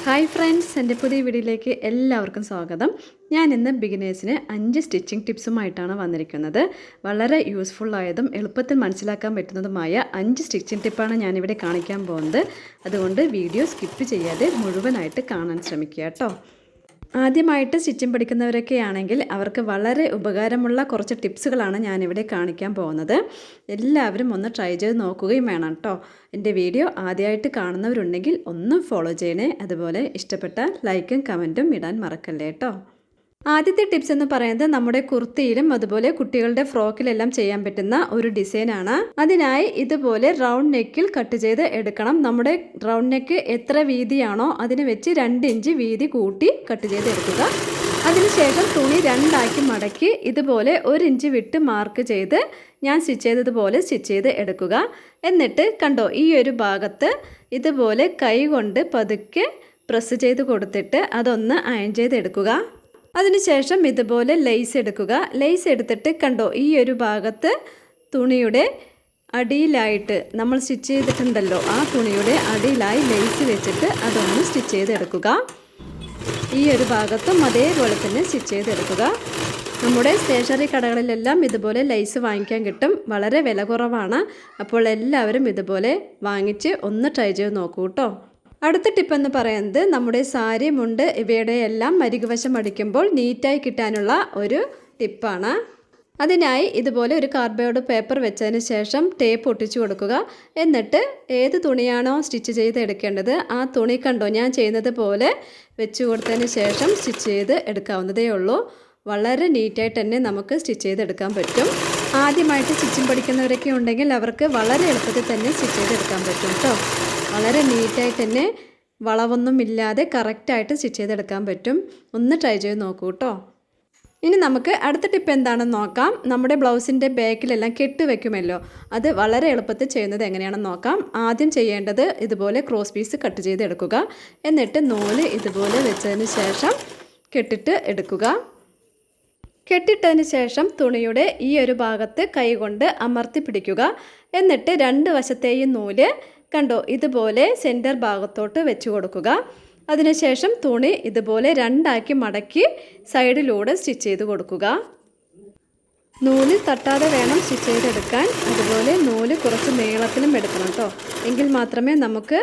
Hi friends, എൻ്റെ പുതിയ വീഡിയോയിലേക്ക് എല്ലാവർക്കും സ്വാഗതം. ഞാൻ ഇന്ന് ബിഗിനേഴ്സിന് 5 സ്റ്റിച്ചിങ് ടിപ്സുമായിട്ടാണ് വന്നിരിക്കുന്നത്. വളരെ യൂസ്ഫുള്ളായതും എളുപ്പത്തിൽ മനസ്സിലാക്കാൻ പറ്റുന്നതുമായ 5 സ്റ്റിച്ചിങ് ടിപ്പാണ് ഞാനിവിടെ കാണിക്കാൻ പോകുന്നത്. അതുകൊണ്ട് വീഡിയോ സ്കിപ്പ് ചെയ്യാതെ മുഴുവനായിട്ട് കാണാൻ ശ്രമിക്കുക കേട്ടോ. ആദ്യമായിട്ട് സ്റ്റിച്ചിങ് പഠിക്കുന്നവരൊക്കെ ആണെങ്കിൽ അവർക്ക് വളരെ ഉപകാരമുള്ള കുറച്ച് ടിപ്സുകളാണ് ഞാനിവിടെ കാണിക്കാൻ പോകുന്നത്. എല്ലാവരും ഒന്ന് ട്രൈ ചെയ്ത് നോക്കുകയും വേണം കേട്ടോ. എൻ്റെ വീഡിയോ ആദ്യമായിട്ട് കാണുന്നവരുണ്ടെങ്കിൽ ഒന്ന് ഫോളോ ചെയ്യണേ. അതുപോലെ ഇഷ്ടപ്പെട്ടാൽ ലൈക്കും കമൻറ്റും ഇടാൻ മറക്കല്ലേ കേട്ടോ. ആദ്യത്തെ ടിപ്സ് എന്ന് പറയുന്നത് നമ്മുടെ കുർത്തിയിലും അതുപോലെ കുട്ടികളുടെ ഫ്രോക്കിലെല്ലാം ചെയ്യാൻ പറ്റുന്ന ഒരു ഡിസൈനാണ്. അതിനായി ഇതുപോലെ റൗണ്ട് നെക്കിൽ കട്ട് ചെയ്ത് എടുക്കണം. നമ്മുടെ റൗണ്ട് നെക്ക് എത്ര വീതിയാണോ അതിന് വെച്ച് 2 ഇഞ്ച് വീതി കൂട്ടി കട്ട് ചെയ്ത് എടുക്കുക. അതിനുശേഷം തുണി 2 മടക്കി ഇതുപോലെ 1 ഇഞ്ച് വിട്ട് മാർക്ക് ചെയ്ത് ഞാൻ സ്റ്റിച്ച് ചെയ്തതുപോലെ സ്റ്റിച്ച് ചെയ്ത് എടുക്കുക. എന്നിട്ട് കണ്ടോ, ഈ ഒരു ഭാഗത്ത് ഇതുപോലെ കൈ കൊണ്ട് പതുക്കെ പ്രസ് ചെയ്ത് കൊടുത്തിട്ട് അതൊന്ന് അയൺ ചെയ്ത് എടുക്കുക. അതിനുശേഷം ഇതുപോലെ ലേസ് എടുക്കുക. ലേസ് എടുത്തിട്ട് കണ്ടോ, ഈ ഒരു ഭാഗത്ത് തുണിയുടെ അടിയിലായിട്ട് നമ്മൾ സ്റ്റിച്ച് ചെയ്തിട്ടുണ്ടല്ലോ, ആ തുണിയുടെ അടിയിലായി ലേസ് വെച്ചിട്ട് അതൊന്ന് സ്റ്റിച്ച് ചെയ്തെടുക്കുക. ഈ ഒരു ഭാഗത്തും അതേപോലെ തന്നെ സ്റ്റിച്ച് ചെയ്തെടുക്കുക. നമ്മുടെ സ്റ്റേഷനറി കടകളിലെല്ലാം ഇതുപോലെ ലേസ് വാങ്ങിക്കാൻ കിട്ടും. വളരെ വില കുറവാണ്. അപ്പോൾ എല്ലാവരും ഇതുപോലെ വാങ്ങിച്ച് ഒന്ന് ട്രൈ ചെയ്ത് നോക്കൂ കേട്ടോ. അടുത്ത ടിപ്പ് എന്ന് പറയുന്നത് നമ്മുടെ സാരി, മുണ്ട് ഇവയുടെ എല്ലാം മരികുവശം അടിക്കുമ്പോൾ നീറ്റായി കിട്ടാനുള്ള ഒരു ടിപ്പാണ്. അതിനായി ഇതുപോലെ ഒരു കാർഡ്ബോർഡ് പേപ്പർ വെച്ചതിന് ശേഷം ടേപ്പ് ഒട്ടിച്ചു കൊടുക്കുക. എന്നിട്ട് ഏത് തുണിയാണോ സ്റ്റിച്ച് ചെയ്ത് എടുക്കേണ്ടത് ആ തുണി കണ്ടോ ഞാൻ ചെയ്യുന്നത് പോലെ വെച്ച് കൊടുത്തതിന് ശേഷം സ്റ്റിച്ച് ചെയ്ത് എടുക്കാവുന്നതേ ഉള്ളൂ. വളരെ നീറ്റായിട്ട് തന്നെ നമുക്ക് സ്റ്റിച്ച് ചെയ്തെടുക്കാൻ പറ്റും. ആദ്യമായിട്ട് സ്റ്റിച്ചിങ് പഠിക്കുന്നവരൊക്കെ ഉണ്ടെങ്കിൽ അവർക്ക് വളരെ എളുപ്പത്തിൽ തന്നെ സ്റ്റിച്ച് ചെയ്തെടുക്കാൻ പറ്റും കേട്ടോ. വളരെ നീറ്റായിട്ട് തന്നെ വളവൊന്നും ഇല്ലാതെ കറക്റ്റായിട്ട് സ്റ്റിച്ച് ചെയ്തെടുക്കാൻ പറ്റും. ഒന്ന് ട്രൈ ചെയ്ത് നോക്കൂ കേട്ടോ. ഇനി നമുക്ക് അടുത്ത ടിപ്പ് എന്താണെന്ന് നോക്കാം. നമ്മുടെ ബ്ലൗസിൻ്റെ ബാക്കിലെല്ലാം കെട്ട് വയ്ക്കുമല്ലോ, അത് വളരെ എളുപ്പത്തിൽ ചെയ്യുന്നത് എങ്ങനെയാണെന്ന് നോക്കാം. ആദ്യം ചെയ്യേണ്ടത് ഇതുപോലെ ക്രോസ് പീസ് കട്ട് ചെയ്ത് എടുക്കുക. എന്നിട്ട് നൂല് ഇതുപോലെ വെച്ചതിന് ശേഷം കെട്ടിട്ട് എടുക്കുക. കെട്ടിട്ടതിന് ശേഷം തുണിയുടെ ഈ ഒരു ഭാഗത്ത് കൈ കൊണ്ട് അമർത്തി പിടിക്കുക. എന്നിട്ട് 2 വശത്തെയും നൂല് കണ്ടോ ഇതുപോലെ സെൻറ്റർ ഭാഗത്തോട്ട് വെച്ച് കൊടുക്കുക. അതിനുശേഷം തുണി ഇതുപോലെ 2 മടക്കി സൈഡിലൂടെ സ്റ്റിച്ച് ചെയ്ത് കൊടുക്കുക. നൂല് തട്ടാതെ വേണം സ്റ്റിച്ച് ചെയ്തെടുക്കാൻ. അതുപോലെ നൂല് കുറച്ച് നീളത്തിലും എടുക്കണം കേട്ടോ. എങ്കിൽ മാത്രമേ നമുക്ക്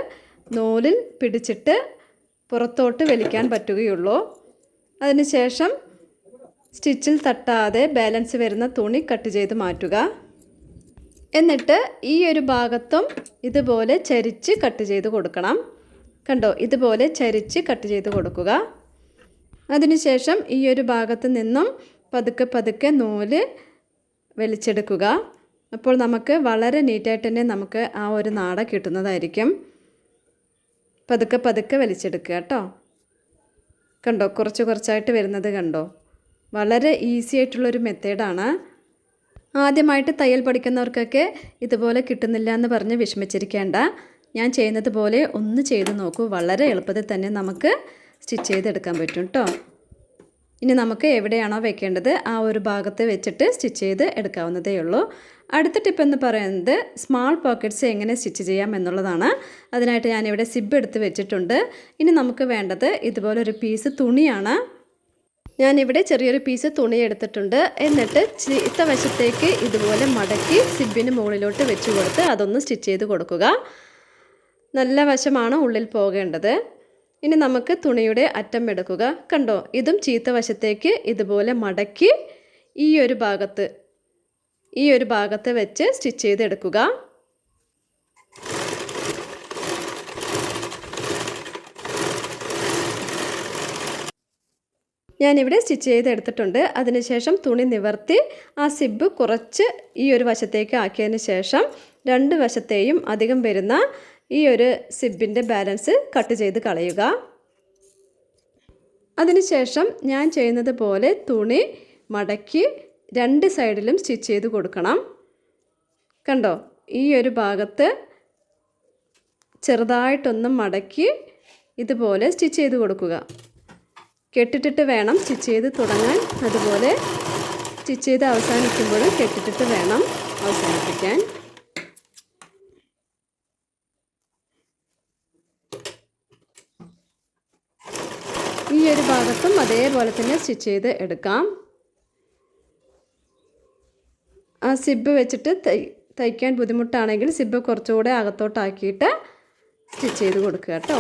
നൂലിൽ പിടിച്ചിട്ട് പുറത്തോട്ട് വലിക്കാൻ പറ്റുകയുള്ളൂ. അതിനുശേഷം സ്റ്റിച്ചിൽ തട്ടാതെ ബാലൻസ് വരുന്ന തുണി കട്ട് ചെയ്ത് മാറ്റുക. എന്നിട്ട് ഈ ഒരു ഭാഗത്തും ഇതുപോലെ ചരിച്ച് കട്ട് ചെയ്ത് കൊടുക്കണം. കണ്ടോ, ഇതുപോലെ ചരിച്ച് കട്ട് ചെയ്ത് കൊടുക്കുക. അതിനുശേഷം ഈ ഒരു ഭാഗത്ത് നിന്നും പതുക്കെ പതുക്കെ നൂല് വലിച്ചെടുക്കുക. അപ്പോൾ നമുക്ക് വളരെ നീറ്റായിട്ട് തന്നെ നമുക്ക് ആ ഒരു നാട കിട്ടുന്നതായിരിക്കും. പതുക്കെ പതുക്കെ വലിച്ചെടുക്കുക കേട്ടോ. കണ്ടോ, കുറച്ച് കുറച്ചായിട്ട് വരുന്നത് കണ്ടോ. വളരെ ഈസി ആയിട്ടുള്ളൊരു മെത്തേഡാണ്. ആദ്യമായിട്ട് തയ്യൽ പഠിക്കുന്നവർക്കൊക്കെ ഇതുപോലെ കിട്ടുന്നില്ല എന്ന് പറഞ്ഞ് വിഷമിച്ചിരിക്കേണ്ട. ഞാൻ ചെയ്യുന്നത് പോലെ ഒന്ന് ചെയ്ത് നോക്കൂ. വളരെ എളുപ്പത്തിൽ തന്നെ നമുക്ക് സ്റ്റിച്ച് ചെയ്തെടുക്കാൻ പറ്റും കേട്ടോ. ഇനി നമുക്ക് എവിടെയാണോ വെക്കേണ്ടത് ആ ഒരു ഭാഗത്ത് വെച്ചിട്ട് സ്റ്റിച്ച് ചെയ്ത് എടുക്കാവുന്നതേ ഉള്ളൂ. അടുത്ത ടിപ്പ് എന്ന് പറയുന്നത് സ്മാൾ പോക്കറ്റ്സ് എങ്ങനെ സ്റ്റിച്ച് ചെയ്യാം എന്നുള്ളതാണ്. അതിനായിട്ട് ഞാനിവിടെ സിബ് എടുത്ത് വെച്ചിട്ടുണ്ട്. ഇനി നമുക്ക് വേണ്ടത് ഇതുപോലെ ഒരു പീസ് തുണിയാണ്. ഞാനിവിടെ ചെറിയൊരു പീസ് തുണി എടുത്തിട്ടുണ്ട്. എന്നിട്ട് ചീത്ത വശത്തേക്ക് ഇതുപോലെ മടക്കി സിബിന് മുകളിലോട്ട് വെച്ച് കൊടുത്ത് അതൊന്ന് സ്റ്റിച്ച് ചെയ്ത് കൊടുക്കുക. നല്ല വശമാണ് ഉള്ളിൽ പോകേണ്ടത്. ഇനി നമുക്ക് തുണിയുടെ അറ്റം എടുക്കുക. കണ്ടോ, ഇതും ചീത്ത വശത്തേക്ക് ഇതുപോലെ മടക്കി ഈ ഒരു ഭാഗത്ത് വെച്ച് സ്റ്റിച്ച് ചെയ്തെടുക്കുക. ഞാനിവിടെ സ്റ്റിച്ച് ചെയ്തെടുത്തിട്ടുണ്ട്. അതിനുശേഷം തുണി നിവർത്തി ആ സിബ് കുറച്ച് ഈ ഒരു വശത്തേക്ക് ആക്കിയതിന് ശേഷം 2 വശത്തെയും അധികം വരുന്ന ഈ ഒരു സിബിൻ്റെ ബാലൻസ് കട്ട് ചെയ്ത് കളയുക. അതിനുശേഷം ഞാൻ ചെയ്യുന്നത് പോലെ തുണി മടക്കി 2 സൈഡിലും സ്റ്റിച്ച് ചെയ്ത് കൊടുക്കണം. കണ്ടോ, ഈ ഒരു ഭാഗത്ത് ചെറുതായിട്ടൊന്ന് മടക്കി ഇതുപോലെ സ്റ്റിച്ച് ചെയ്ത് കൊടുക്കുക. കെട്ടിട്ടിട്ട് വേണം സ്റ്റിച്ച് ചെയ്ത് തുടങ്ങാൻ. അതുപോലെ സ്റ്റിച്ച് ചെയ്ത് അവസാനിക്കുമ്പോഴും കെട്ടിട്ടിട്ട് വേണം അവസാനിപ്പിക്കാൻ. ഈ ഒരു ഭാഗത്തും അതേപോലെ തന്നെ സ്റ്റിച്ച് ചെയ്ത് എടുക്കാം. ആ സിബ് വെച്ചിട്ട് തയ്ക്കാൻ ബുദ്ധിമുട്ടാണെങ്കിൽ സിബ് കുറച്ചുകൂടെ അകത്തോട്ടാക്കിയിട്ട് സ്റ്റിച്ച് ചെയ്ത് കൊടുക്കുക കേട്ടോ.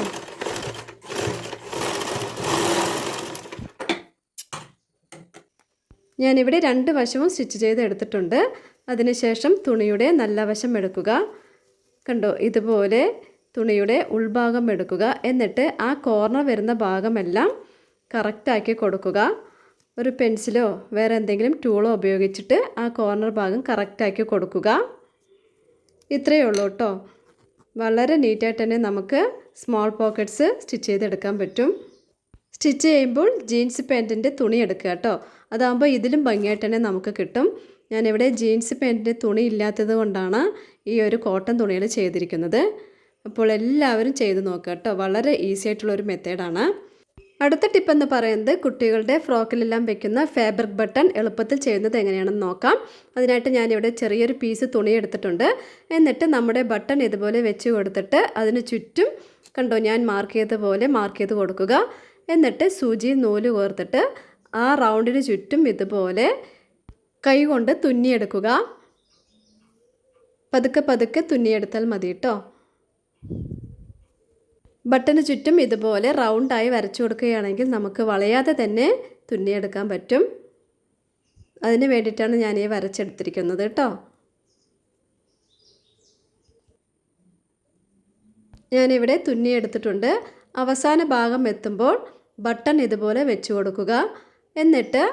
ഞാനിവിടെ 2 വശവും സ്റ്റിച്ച് ചെയ്ത് എടുത്തിട്ടുണ്ട്. അതിനുശേഷം തുണിയുടെ നല്ല വശം എടുക്കുക. കണ്ടോ, ഇതുപോലെ തുണിയുടെ ഉൾഭാഗം എടുക്കുക. എന്നിട്ട് ആ കോർണർ വരുന്ന ഭാഗമെല്ലാം കറക്റ്റാക്കി കൊടുക്കുക. ഒരു പെൻസിലോ വേറെ എന്തെങ്കിലും ടൂളോ ഉപയോഗിച്ചിട്ട് ആ കോർണർ ഭാഗം കറക്റ്റാക്കി കൊടുക്കുക. ഇത്രയേ ഉള്ളൂ കേട്ടോ. വളരെ നീറ്റായിട്ട് തന്നെ നമുക്ക് സ്മോൾ പോക്കറ്റ്സ് സ്റ്റിച്ച് ചെയ്തെടുക്കാൻ പറ്റും. സ്റ്റിച്ച് ചെയ്യുമ്പോൾ ജീൻസ് പാൻറ്റിൻ്റെ തുണി എടുക്കുക കേട്ടോ. അതാകുമ്പോൾ ഇതിലും ഭംഗിയായിട്ട് തന്നെ നമുക്ക് കിട്ടും. ഞാനിവിടെ ജീൻസ് പാൻറ്റിൻ്റെ തുണി ഇല്ലാത്തത് കൊണ്ടാണ് ഈ ഒരു കോട്ടൺ തുണിയിൽ ചെയ്തിരിക്കുന്നത്. അപ്പോൾ എല്ലാവരും ചെയ്ത് നോക്കുക കേട്ടോ. വളരെ ഈസി ആയിട്ടുള്ളൊരു മെത്തേഡാണ്. അടുത്ത ടിപ്പ് എന്ന് പറയുന്നത് കുട്ടികളുടെ ഫ്രോക്കിലെല്ലാം വെക്കുന്ന ഫാബ്രിക് ബട്ടൺ എളുപ്പത്തിൽ ചെയ്യുന്നത് എങ്ങനെയാണെന്ന് നോക്കാം. അതിനായിട്ട് ഞാനിവിടെ ചെറിയൊരു പീസ് തുണി എടുത്തിട്ടുണ്ട്. എന്നിട്ട് നമ്മുടെ ബട്ടൺ ഇതുപോലെ വെച്ച് കൊടുത്തിട്ട് അതിന് ചുറ്റും കണ്ടോ ഞാൻ മാർക്ക് ചെയ്ത പോലെ മാർക്ക് ചെയ്ത് കൊടുക്കുക. എന്നിട്ട് സൂചി നൂല് കോർത്തിട്ട് ആ റൗണ്ടിന് ചുറ്റും ഇതുപോലെ കൈ കൊണ്ട് തുന്നിയെടുക്കുക. പതുക്കെ പതുക്കെ തുന്നിയെടുത്താൽ മതി കേട്ടോ. ബട്ടന് ചുറ്റും ഇതുപോലെ റൗണ്ടായി വരച്ചു കൊടുക്കുകയാണെങ്കിൽ നമുക്ക് വളയാതെ തന്നെ തുന്നിയെടുക്കാൻ പറ്റും. അതിന് വേണ്ടിയിട്ടാണ് ഞാൻ ഈ വരച്ചെടുത്തിരിക്കുന്നത് കേട്ടോ. ഞാനിവിടെ തുന്നിയെടുത്തിട്ടുണ്ട്. അവസാന ഭാഗം എത്തുമ്പോൾ ബട്ടൺ ഇതുപോലെ വെച്ച് കൊടുക്കുക. എന്നിട്ട്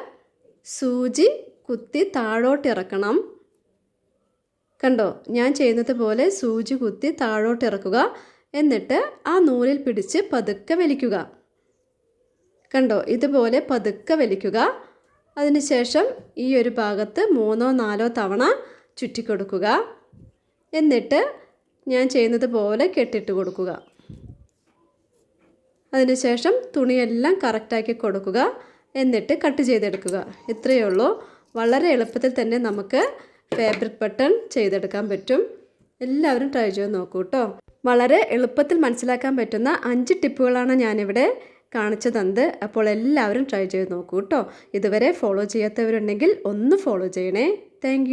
സൂചി കുത്തി താഴോട്ടിറക്കണം. കണ്ടോ, ഞാൻ ചെയ്യുന്നത് പോലെ സൂചി കുത്തി താഴോട്ടിറക്കുക. എന്നിട്ട് ആ നൂലിൽ പിടിച്ച് പതുക്കെ വലിക്കുക. കണ്ടോ, ഇതുപോലെ പതുക്കെ വലിക്കുക. അതിനുശേഷം ഈ ഒരു ഭാഗത്ത് 3-4 തവണ ചുറ്റിക്കൊടുക്കുക. എന്നിട്ട് ഞാൻ ചെയ്യുന്നത് പോലെ കെട്ടിട്ട് കൊടുക്കുക. അതിനുശേഷം തുണിയെല്ലാം കറക്റ്റാക്കി കൊടുക്കുക. എന്നിട്ട് കട്ട് ചെയ്തെടുക്കുക. ഇത്രയേ ഉള്ളൂ. വളരെ എളുപ്പത്തിൽ തന്നെ നമുക്ക് ഫാബ്രിക് ബട്ടൺ ചെയ്തെടുക്കാൻ പറ്റും. എല്ലാവരും ട്രൈ ചെയ്ത് നോക്കൂ കേട്ടോ. വളരെ എളുപ്പത്തിൽ മനസ്സിലാക്കാൻ പറ്റുന്ന 5 ടിപ്പുകളാണ് ഞാനിവിടെ കാണിച്ചു തന്നത്. അപ്പോൾ എല്ലാവരും ട്രൈ ചെയ്ത് നോക്കൂ കേട്ടോ. ഇതുവരെ ഫോളോ ചെയ്യാത്തവരുണ്ടെങ്കിൽ ഒന്ന് ഫോളോ ചെയ്യണേ. താങ്ക്